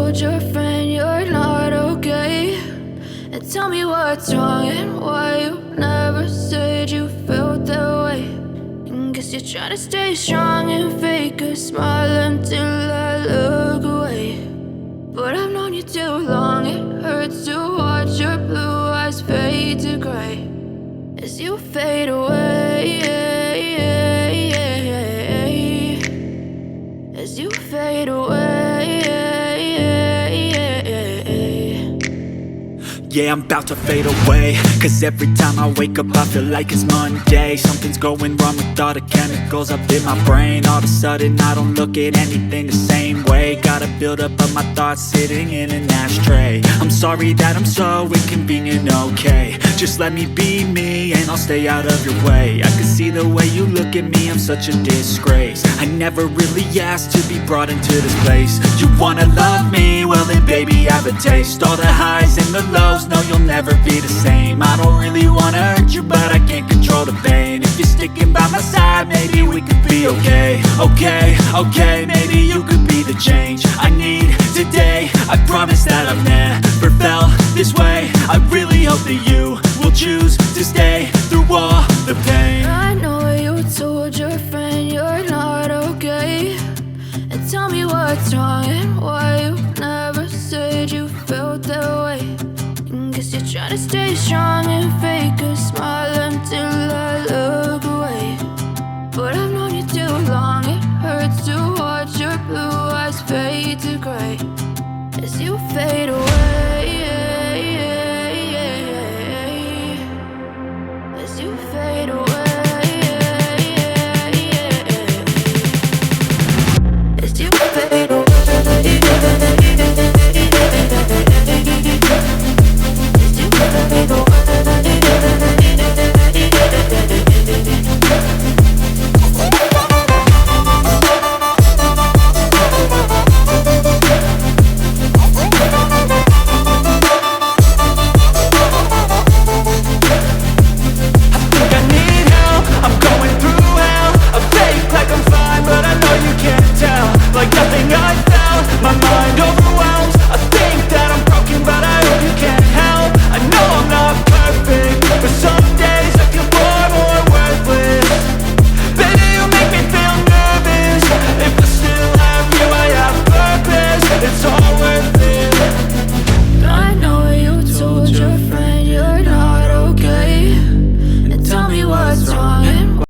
told your friend you're not okay? And tell me what's wrong and why you never said you felt that way. And guess you're trying to stay strong and fake a smile until I look away. But I've known you too long, it hurts to watch your blue eyes fade to gray as you fade away, as you fade away. Yeah, I'm about to fade away, cause every time I wake up I feel like it's Monday. Something's going wrong with all the chemicals up in my brain. All of a sudden I don't look at anything the same way. Gotta build up of my thoughts sitting in an ashtray. I'm sorry that I'm so inconvenient, okay? Just let me be me and I'll stay out of your way. I can see the way you look at me, I'm such a disgrace. I never really asked to be brought into this place. You wanna love me? Well then baby I have a taste. All the highs and the lows, no you'll never be the same. I don't really wanna hurt you but I can't control the pain. If you're sticking by my side maybe we could be okay. Okay, maybe you could be the change I need today. I promise that I've never felt this way. I really hope that you will choose to stay through all the pain. I know you told your friend you're not okay. And tell me what's wrong and why you never said you felt that way. And guess you're trying to stay strong and fake a smile until I look away. But I've known you too long, it hurts to watch your blue eyes fade to gray as you fade away.